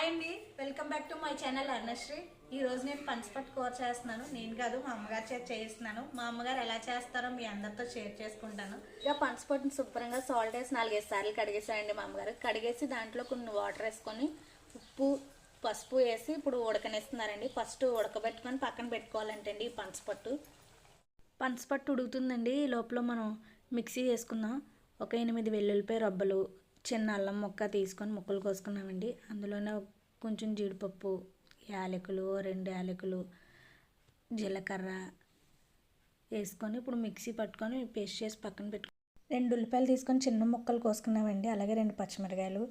Hi అండి, welcome back to my channel Arunasri. ఈరోజు నేను పనసపట్టు కూర చేస్తున్నాను. నేను కాదు, మా అమ్మగారు చేత చేయిస్తున్నాను. మా అమ్మగారు ఎలా చేస్తారో మీ అందరితో షేర్ చేసుకుంటాను. ఇక పనసపట్టుని శుభ్రంగా సాల్ట్ వేసి 4-5 సార్లు కడిగేసారండి మా అమ్మగారు. కడిగేసి దాంట్లో కొన్ని వాటర్ వేసుకొని ఉప్పు పసుపు వేసి ఇప్పుడు ఉడకనేస్తున్నారండి. ఫస్ట్ ఉడకబెట్టుకొని పక్కన పెట్టుకోవాలంటండి. ఈ పనసపట్టు ఉడుకుతుందండి. ఈ లోపల మనం మిక్సీ వేసుకుందాం. ఒక 8 వెల్లుల్లిపాయ రబ్బలు, చిన్న అల్లం ముక్క తీసుకొని ముక్కలు కోసుకున్నామండి. అందులోనే కొంచెం జీడిపప్పు, యాలకులు 2 యాలకులు, జీలకర్ర వేసుకొని ఇప్పుడు మిక్సీ పట్టుకొని పేస్ట్ చేసి పక్కన పెట్టుకుని 2 ఉల్లిపాయలు తీసుకొని చిన్న ముక్కలు కోసుకున్నామండి. అలాగే 2 పచ్చిమిరకాయలు,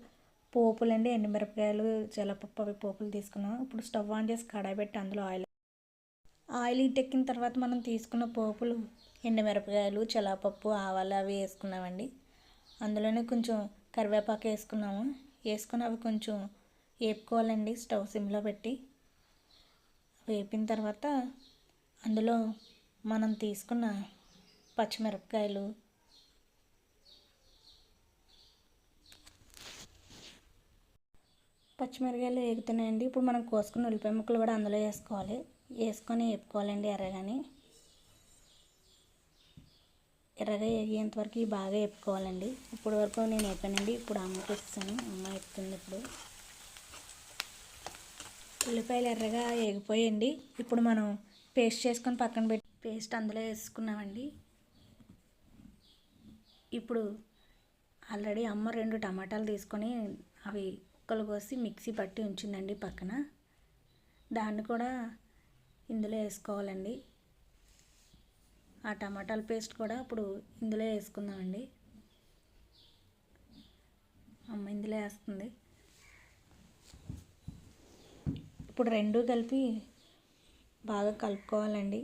పోపులండి, ఎండుమిరపకాయలు, జీలపప్పు అవి పోపులు తీసుకున్నాం. ఇప్పుడు స్టవ్ ఆన్ చేసి కడాయి పెట్టి అందులో ఆయిల్ ఎక్కిన తర్వాత మనం తీసుకున్న పోపులు, ఎండుమిరపకాయలు, జీలపప్పు, ఆవాలు అవి వేసుకున్నామండి. అందులోనే కొంచెం కరివేపాకు వేసుకున్నాము. వేసుకొని అవి కొంచెం వేపుకోవాలండి స్టవ్ సిమ్లో పెట్టి. వేపిన తర్వాత అందులో మనం తీసుకున్న పచ్చిమిరపకాయలు, వేగుతున్నాయండి. ఇప్పుడు మనం కోసుకున్న ఉల్లిపాయ ముక్కలు కూడా అందులో వేసుకొని వేపుకోవాలండి. ఎర్రగా వేగేంత వరకు బాగా వేపుకోవాలండి. ఇప్పుడు వరకు నేను వేపానండి. ఇప్పుడు అమ్మకి ఇస్తాను, అమ్మ వేపుతుంది. ఇప్పుడు ఉల్లిపాయలు ఎర్రగా వేగిపోయండి. ఇప్పుడు మనం పేస్ట్ చేసుకొని పక్కన పెట్టి పేస్ట్ అందులో వేసుకున్నామండి. ఇప్పుడు ఆల్రెడీ అమ్మ 2 టమాటాలు తీసుకొని అవి ముక్కలు కోసి మిక్సీ పట్టి ఉంచిందండి పక్కన. దాన్ని కూడా ఇందులో వేసుకోవాలండి. ఆ టమాటాల పేస్ట్ కూడా ఇప్పుడు ఇందులో వేసుకుందామండి. అమ్మ ఇందులో వేస్తుంది. ఇప్పుడు 2 కలిపి బాగా కలుపుకోవాలండి.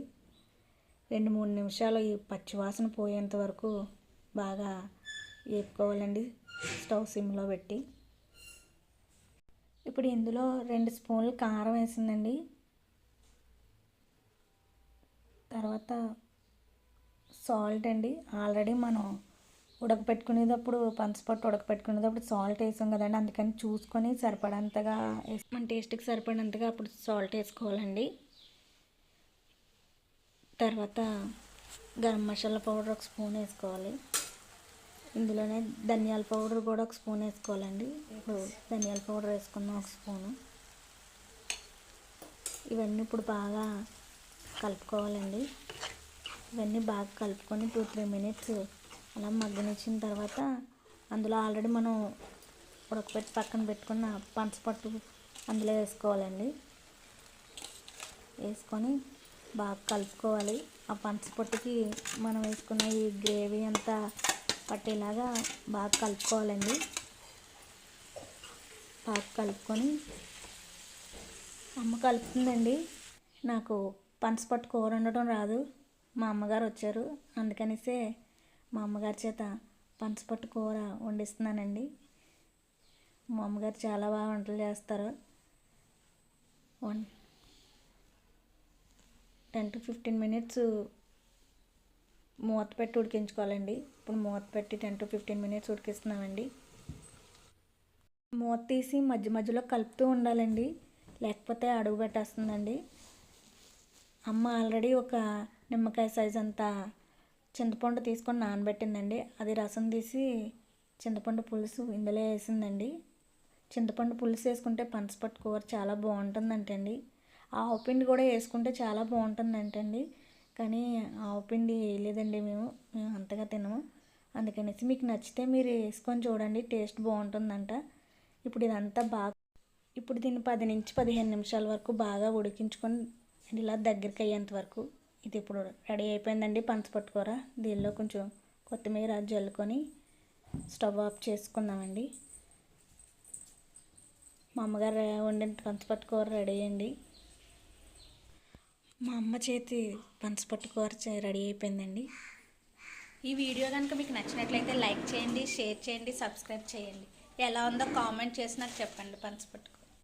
2-3 నిమిషాలు ఈ పచ్చివాసన పోయేంత వరకు బాగా వేపుకోవాలండి స్టవ్ సిమ్లో పెట్టి. ఇప్పుడు ఇందులో 2 స్పూన్లు కారం వేసిందండి. తర్వాత సాల్ట్ అండి. ఆల్రెడీ మనం ఉడకపెట్టుకునేటప్పుడు పనసపట్టు ఉడకపెట్టుకునేటప్పుడు సాల్ట్ వేసాం కదండి. అందుకని చూసుకొని సరిపడంతగా మన టేస్ట్కి సరిపడంతగా అప్పుడు సాల్ట్ వేసుకోవాలండి. తర్వాత గరం మసాలా పౌడర్ 1 స్పూన్ వేసుకోవాలి. ఇందులోనే ధనియాల పౌడర్ కూడా 1 స్పూన్ వేసుకోవాలండి. ఇప్పుడు ధనియాల పౌడర్ వేసుకుందాం 1 స్పూను. ఇవన్నీ ఇప్పుడు బాగా కలుపుకోవాలండి. ఇవన్నీ బాగా కలుపుకొని 2-3 మినిట్స్ అలా మగ్గనిచ్చిన తర్వాత అందులో ఆల్రెడీ మనం ఉడకపెట్టి పక్కన పెట్టుకున్న పనసపట్టు అందులో వేసుకోవాలండి. వేసుకొని బాగా కలుపుకోవాలి. ఆ పనసపట్టుకి మనం వేసుకున్న ఈ గ్రేవీ అంతా పట్టేలాగా బాగా కలుపుకోవాలండి. బాగా కలుపుకొని అమ్మ కలుపుతుందండి. నాకు పనసపట్టు కూర వండటం రాదు. మా అమ్మగారు వచ్చారు, అందుకనిసే మా అమ్మగారి చేత పనసపట్టు కూర వండిస్తున్నానండి. మా అమ్మగారు చాలా బాగా వంటలు చేస్తారు. 10-15 మినిట్స్ మూత పెట్టి ఉడికించుకోవాలండి. ఇప్పుడు మూత పెట్టి 10-15 మినిట్స్ ఉడికిస్తున్నామండి. మూత తీసి మధ్య మధ్యలో కలుపుతూ ఉండాలండి, లేకపోతే అడుగు పెట్టేస్తుందండి. అమ్మ ఆల్రెడీ ఒక నిమ్మకాయ సైజ్ అంతా చింతపండు తీసుకొని నానబెట్టిందండి. అది రసం తీసి చింతపండు పులుసు ఇందులో వేసిందండి. చింతపండు పులుసు వేసుకుంటే పనసపట్టు కూర చాలా బాగుంటుందంటండి. ఆవు పిండి కూడా వేసుకుంటే చాలా బాగుంటుందంటండి. కానీ ఆవు పిండి వేయలేదండి, మేము అంతగా తినము. అందుకనేసి మీకు నచ్చితే మీరు వేసుకొని చూడండి, టేస్ట్ బాగుంటుందంట. ఇప్పుడు దీన్ని 10-15 నిమిషాల వరకు బాగా ఉడికించుకొని ఇలా దగ్గరికి అయ్యేంత వరకు ఇది ఇప్పుడు రెడీ అయిపోయిందండి పనసపట్టు కూర. దీనిలో కొంచెం కొత్తిమీర జల్లుకొని స్టవ్ ఆఫ్ చేసుకుందామండి. మా అమ్మగారు వండిన పనసపట్టు కూర రెడీ అయ్యింది. మా అమ్మ చేతి పనసపట్టు కూర రెడీ అయిపోయిందండి. ఈ వీడియో కనుక మీకు నచ్చినట్లయితే లైక్ చేయండి, షేర్ చేయండి, సబ్స్క్రైబ్ చేయండి. ఎలా ఉందో కామెంట్ చేసి నాకు చెప్పండి. పనసపట్టు